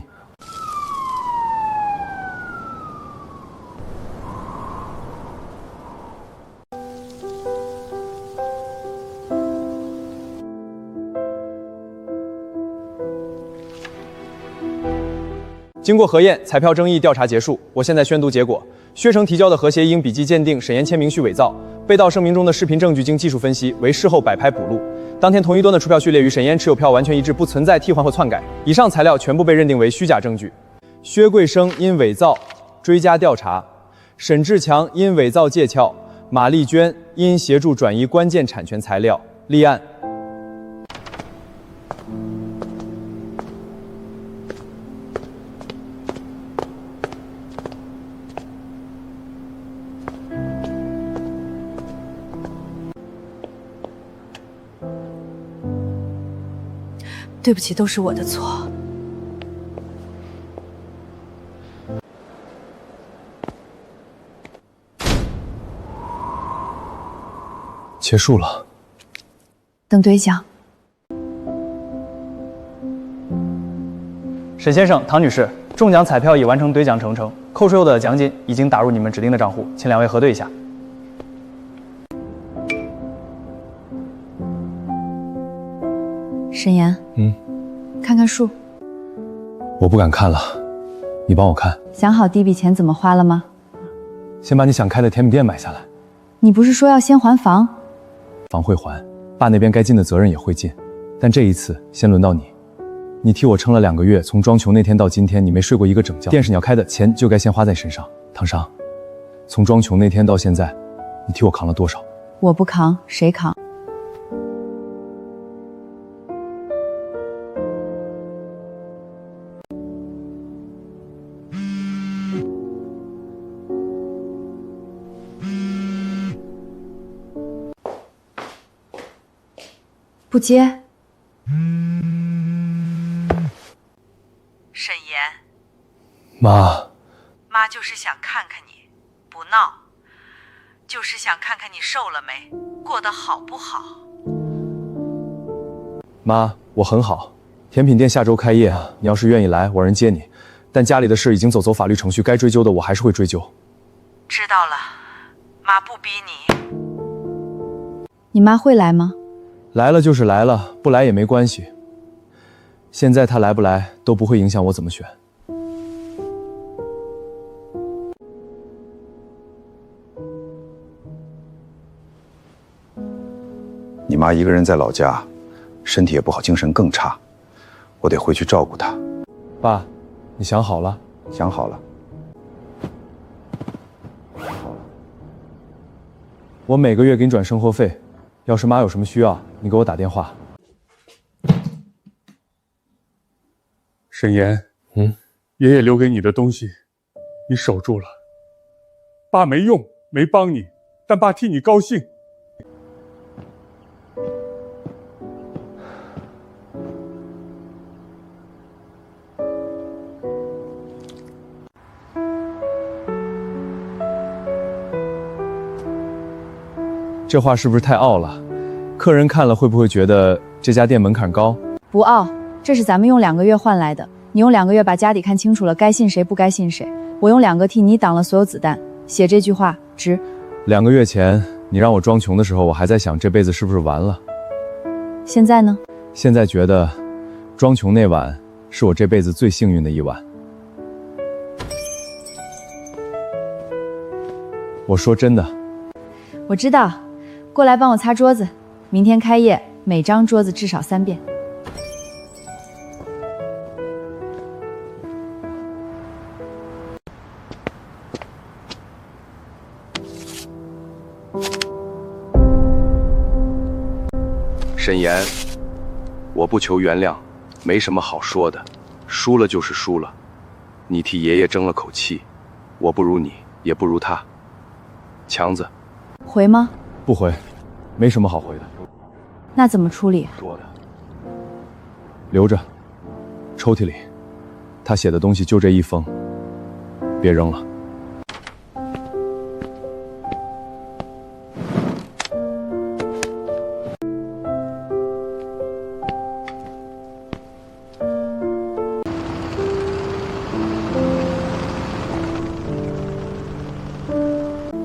Speaker 2: 经过核验，彩票争议调查结束。我现在宣读结果：薛成提交的核协议应笔迹鉴定沈岩签名序伪造，被盗声明中的视频证据经技术分析为事后摆拍补录。当天同一端的出票序列与沈岩持有票完全一致，不存在替换或篡改。以上材料全部被认定为虚假证据。薛贵生因伪造追加调查，沈志强因伪造借壳，马丽娟因协助转移关键产权材料立案。
Speaker 4: 对不起，都是我的错。
Speaker 2: 结束了。
Speaker 5: 等兑奖。
Speaker 15: 沈先生、唐女士，中奖彩票已完成兑奖程，扣税后的奖金已经打入你们指定的账户，请两位核对一下。
Speaker 5: 沈岩，看看数。
Speaker 2: 我不敢看了，你帮我看。
Speaker 5: 想好第一笔钱怎么花了吗？
Speaker 2: 先把你想开的甜品店买下来。
Speaker 5: 你不是说要先还房？
Speaker 2: 房会还，爸那边该尽的责任也会尽，但这一次先轮到你。你替我撑了2个月，从装穷那天到今天，你没睡过一个整觉。店是你要开的，钱就该先花在你身上。唐商，从装穷那天到现在，你替我扛了多少？
Speaker 5: 我不扛，谁扛？不接。
Speaker 3: 沈岩，
Speaker 2: 妈，
Speaker 3: 妈就是想看看你，不闹，就是想看看你瘦了没，过得好不好。
Speaker 2: 妈，我很好，甜品店下周开业，你要是愿意来，我人接你。但家里的事已经走法律程序，该追究的我还是会追究。
Speaker 3: 知道了，妈不逼你。
Speaker 5: 你妈会来吗？
Speaker 2: 来了就是来了，不来也没关系。现在她来不来都不会影响我怎么选。
Speaker 16: 你妈一个人在老家，身体也不好，精神更差，我得回去照顾她。
Speaker 2: 爸，你想好了？
Speaker 16: 想好了。
Speaker 2: 我每个月给你转生活费，要是妈有什么需要，你给我打电话。
Speaker 9: 沈岩，爷爷留给你的东西，你守住了。爸没用，没帮你，但爸替你高兴。
Speaker 2: 这话是不是太傲了？客人看了会不会觉得这家店门槛高？
Speaker 5: 不傲，这是咱们用2个月换来的。你用2个月把家底看清楚了，该信谁不该信谁。我用2个替你挡了所有子弹，写这句话值。
Speaker 2: 2个月前你让我装穷的时候，我还在想这辈子是不是完了。
Speaker 5: 现在呢？
Speaker 2: 现在觉得装穷那晚是我这辈子最幸运的一晚。我说真的。
Speaker 5: 我知道，过来帮我擦桌子，明天开业，每张桌子至少3遍。
Speaker 7: 沈岩，我不求原谅，没什么好说的，输了就是输了。你替爷爷争了口气，我不如你，也不如他。强子，
Speaker 5: 回吗？
Speaker 2: 不回，没什么好回的。
Speaker 5: 那怎么处理？
Speaker 7: 多的
Speaker 2: 留着，抽屉里。他写的东西就这1封，别扔了。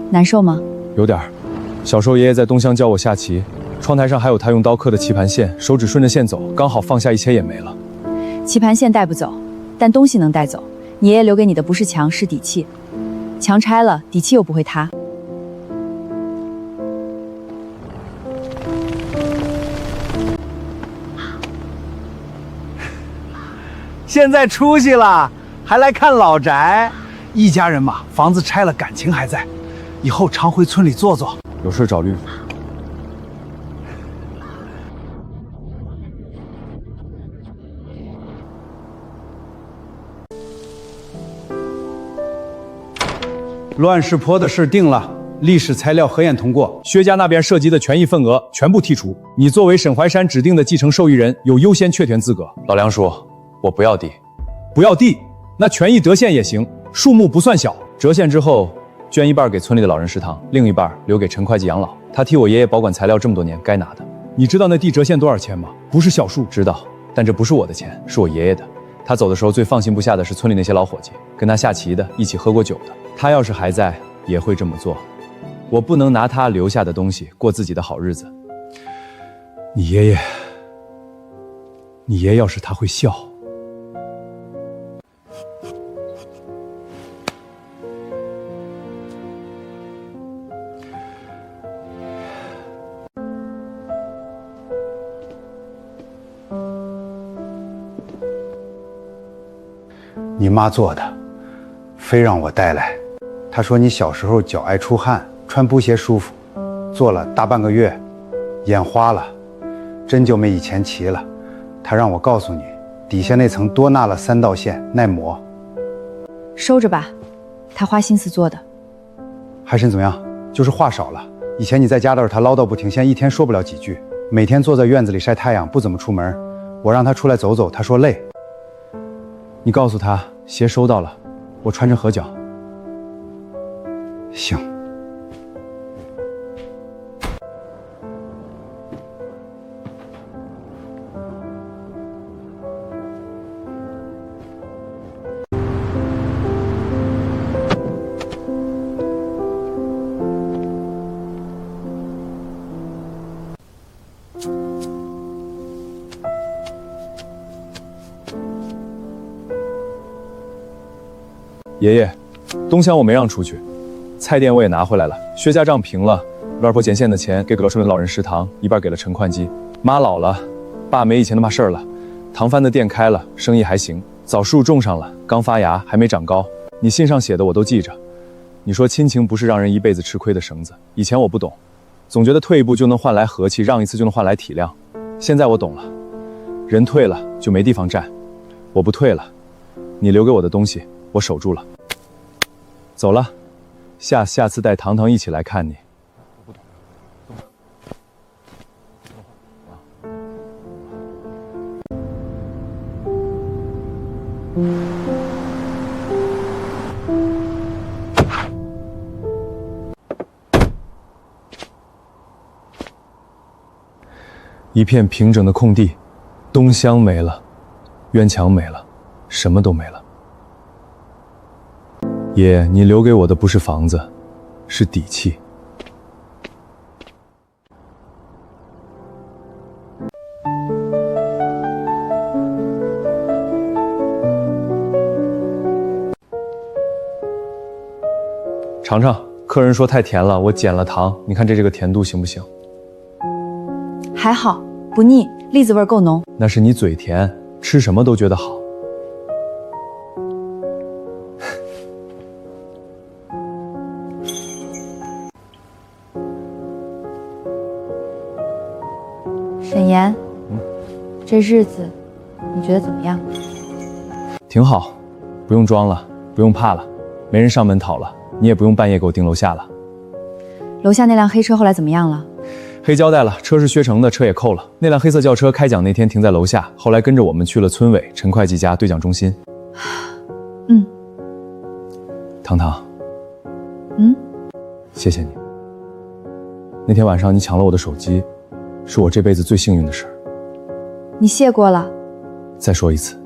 Speaker 5: 难受吗？
Speaker 2: 有点儿。小时候爷爷在东乡教我下棋，窗台上还有他用刀刻的棋盘线，手指顺着线走，刚好放下一切也没了。
Speaker 5: 棋盘线带不走，但东西能带走。你爷爷留给你的不是墙，是底气。墙拆了，底气又不会塌。
Speaker 14: 现在出息了，还来看老宅，一家人嘛，房子拆了，感情还在，以后常回村里坐坐。
Speaker 2: 有事找律师。乱世坡的事定了，历史材料核验通过，薛家那边涉及的权益份额全部剔除。你作为沈怀山指定的继承受益人，有优先确权资格。
Speaker 1: 老梁叔，我不要地，
Speaker 2: 不要地，那权益折现也行，数目不算小。
Speaker 1: 折现之后，捐一半给村里的老人食堂，另一半留给陈会计养老。他替我爷爷保管材料这么多年，该拿的。
Speaker 2: 你知道那地折现多少钱吗？不是小数。
Speaker 1: 知道，但这不是我的钱，是我爷爷的。他走的时候最放心不下的是村里那些老伙计，跟他下棋的，一起喝过酒的。他要是还在，也会这么做。我不能拿他留下的东西过自己的好日子。
Speaker 2: 你爷爷要是他会笑。
Speaker 16: 你妈做的，非让我带来。她说你小时候脚爱出汗，穿布鞋舒服，做了大半个月，眼花了，针就没以前齐了。她让我告诉你，底下那层多纳了3道线，耐磨。
Speaker 5: 收着吧，他花心思做的。
Speaker 16: 海参怎么样？就是话少了。以前你在家的时候，她唠叨不停，现在一天说不了几句，每天坐在院子里晒太阳，不怎么出门。我让她出来走走，她说累。
Speaker 2: 你告诉他鞋收到了，我穿成合脚。
Speaker 16: 行。
Speaker 2: 爷爷，东乡我没让出去，菜店我也拿回来了，薛家账平了，外婆捡现的钱给葛顺的老人食堂，一半给了陈会计。妈老了，爸没以前那么事儿了，唐帆的店开了，生意还行，枣树种上了，刚发芽，还没长高。你信上写的我都记着。你说亲情不是让人一辈子吃亏的绳子，以前我不懂，总觉得退一步就能换来和气，让一次就能换来体谅。现在我懂了，人退了就没地方站，我不退了，你留给我的东西我守住了。走了，下次带糖糖一起来看你。一片平整的空地，东乡没了，院墙没了，什么都没了。爷，你留给我的不是房子，是底气。尝尝，客人说太甜了，我减了糖，你看这个甜度行不行？
Speaker 5: 还好，不腻，栗子味够浓。
Speaker 2: 那是你嘴甜，吃什么都觉得好。
Speaker 5: 沈岩，这日子你觉得怎么样？
Speaker 2: 挺好，不用装了，不用怕了，没人上门讨了，你也不用半夜给我盯楼下了。
Speaker 5: 楼下那辆黑车后来怎么样了？
Speaker 2: 黑交代了，车是薛成的，车也扣了。那辆黑色轿车开奖那天停在楼下，后来跟着我们去了村委陈会计家兑奖中心。糖糖，谢谢你。那天晚上你抢了我的手机，是我这辈子最幸运的事儿。
Speaker 5: 你谢过了。
Speaker 2: 再说一次。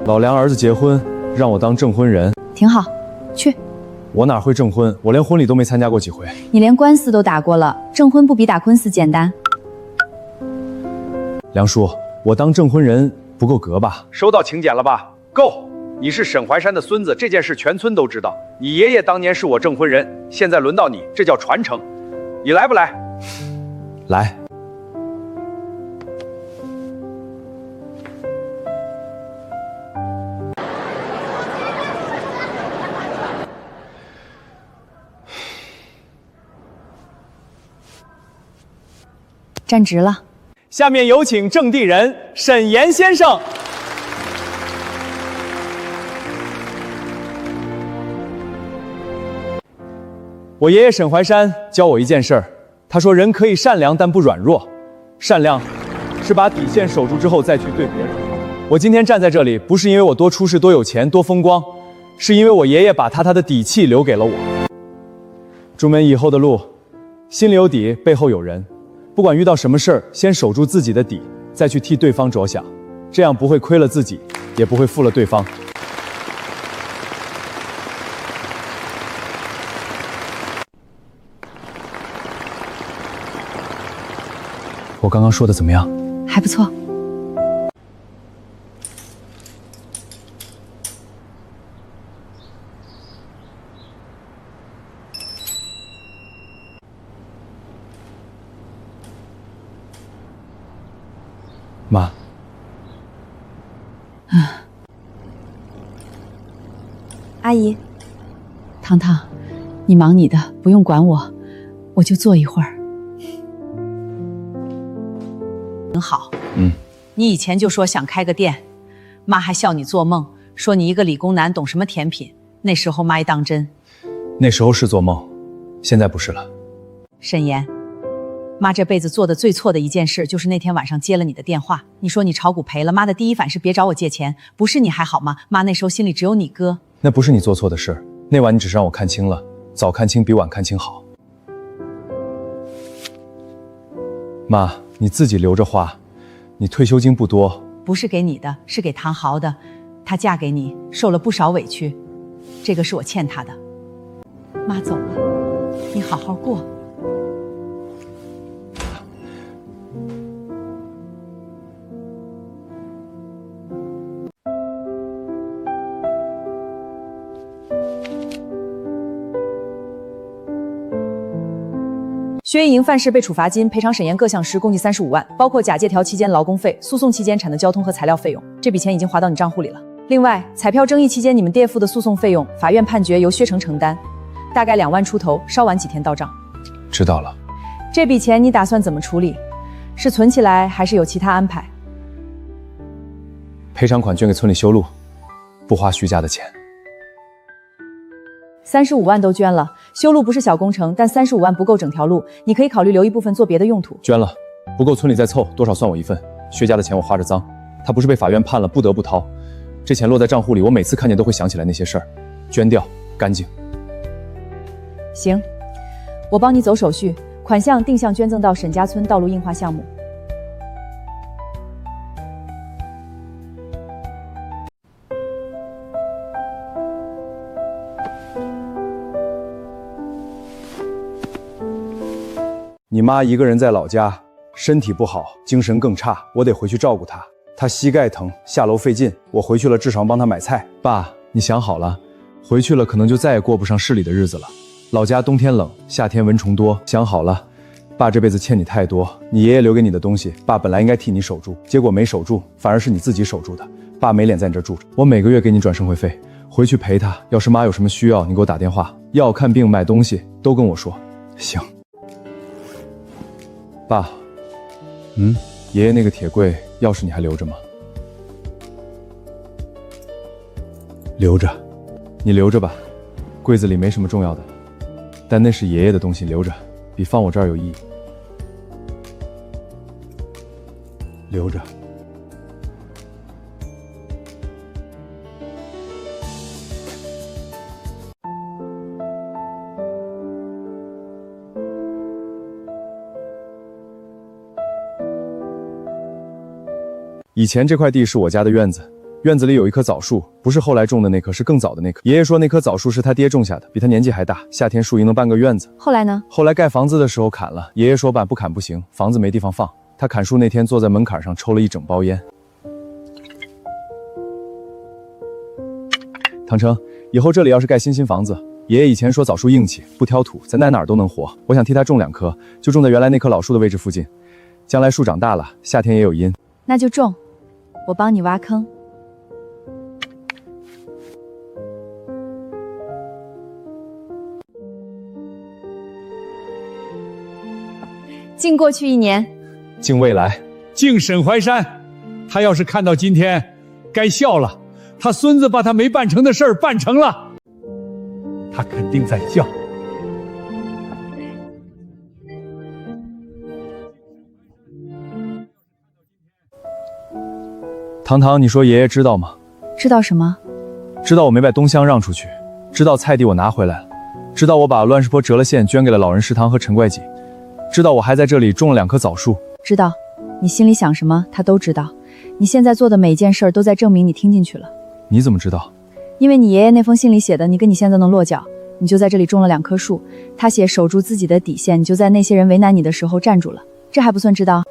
Speaker 2: 老梁儿子结婚，让我当证婚人，
Speaker 5: 挺好，去。
Speaker 2: 我哪会证婚？我连婚礼都没参加过几回。
Speaker 5: 你连官司都打过了，证婚不比打官司简单？
Speaker 2: 梁叔，我当证婚人不够格吧？
Speaker 6: 收到请柬了吧？够。你是沈怀山的孙子，这件事全村都知道。你爷爷当年是我证婚人，现在轮到你，这叫传承。你来不来？
Speaker 2: 来。
Speaker 5: 站直了。
Speaker 15: 下面有请证地人沈岩先生。我爷爷沈怀山教我一件事儿，他说人可以善良，但不软弱。善良是把底线守住之后再去对别人。我今天站在这里，不是因为我多出世、多有钱、多风光，是因为我爷爷把他的底气留给了我。出门以后的路，心里有底，背后有人。不管遇到什么事儿，先守住自己的底，再去替对方着想，这样不会亏了自己，也不会负了对方。
Speaker 2: 我刚刚说的怎么样？
Speaker 5: 还不错。
Speaker 2: 妈，
Speaker 4: 阿姨，糖糖，你忙你的，不用管我，我就坐一会儿。挺好。你以前就说想开个店，妈还笑你做梦，说你一个理工男懂什么甜品，那时候妈一当真。
Speaker 2: 那时候是做梦，现在不是了。
Speaker 4: 沈岩，妈这辈子做的最错的一件事，就是那天晚上接了你的电话，你说你炒股赔了，妈的第一反是别找我借钱，不是你还好吗？妈那时候心里只有你哥。
Speaker 2: 那不是你做错的事，那晚你只是让我看清了，早看清比晚看清好。妈，你自己留着花，你退休金不多，
Speaker 4: 不是给你的，是给唐豪的，她嫁给你受了不少委屈，这个是我欠她的。妈走了，你好好过。
Speaker 5: 薛营犯事被处罚金，赔偿沈岩各项师共计35万，包括假借条期间劳工费、诉讼期间产的交通和材料费用。这笔钱已经划到你账户里了。另外，彩票争议期间你们爹付的诉讼费用，法院判决由薛成承担，大概2万出头，稍晚几天到账。
Speaker 2: 知道了。
Speaker 5: 这笔钱你打算怎么处理？是存起来，还是有其他安排？
Speaker 2: 赔偿款捐给村里修路，不花徐家的钱。
Speaker 5: 35万都捐了，修路不是小工程，但35万不够整条路，你可以考虑留一部分做别的用途。
Speaker 2: 捐了，不够村里再凑，多少算我一份。薛家的钱我花着脏，他不是被法院判了不得不掏，这钱落在账户里，我每次看见都会想起来那些事儿，捐掉，干净。
Speaker 5: 行，我帮你走手续，款项定向捐赠到沈家村道路硬化项目。
Speaker 2: 你妈一个人在老家，身体不好，精神更差，我得回去照顾她。她膝盖疼，下楼费劲，我回去了至少帮她买菜。爸，你想好了，回去了可能就再也过不上市里的日子了。老家冬天冷，夏天蚊虫多，想好了。爸这辈子欠你太多，你爷爷留给你的东西，爸本来应该替你守住，结果没守住，反而是你自己守住的。爸没脸在你这住着，我每个月给你转生活费，回去陪她。要是妈有什么需要，你给我打电话，药、看病、买东西都跟我说。行。爸，爷爷那个铁柜钥匙你还留着吗？留着，你留着吧，柜子里没什么重要的，但那是爷爷的东西，留着比放我这儿有意义。留着。以前这块地是我家的院子，
Speaker 15: 院子里有一棵枣树，不是后来种的那棵，是更早的那棵。爷爷说那棵枣树是他爹种下的，比他年纪还大，夏天树荫能半个院子。
Speaker 5: 后来呢？
Speaker 15: 后来盖房子的时候砍了，爷爷说不砍不行，房子没地方放。他砍树那天坐在门槛上抽了一整包烟。唐城，以后这里要是盖新房子，爷爷以前说枣树硬气，不挑土，在哪儿都能活。我想替他种2棵，就种在原来那棵老树的位置附近。将来树长大了，夏天也有阴。
Speaker 5: 那就种，我帮你挖坑。敬过去1年，
Speaker 15: 敬未来，
Speaker 2: 敬沈怀山。他要是看到今天，该笑了。他孙子把他没办成的事儿办成了，他肯定在笑。
Speaker 15: 糖，你说爷爷知道吗？
Speaker 5: 知道什么？
Speaker 15: 知道我没把东乡让出去，知道菜地我拿回来了，知道我把乱世坡折了线捐给了老人食堂和陈会计，知道我还在这里种了2棵枣树。
Speaker 5: 知道，你心里想什么他都知道。你现在做的每一件事都在证明你听进去了。
Speaker 15: 你怎么知道？
Speaker 5: 因为你爷爷那封信里写的，你跟你现在能落脚，你就在这里种了2棵树。他写守住自己的底线，你就在那些人为难你的时候站住了，这还不算知道。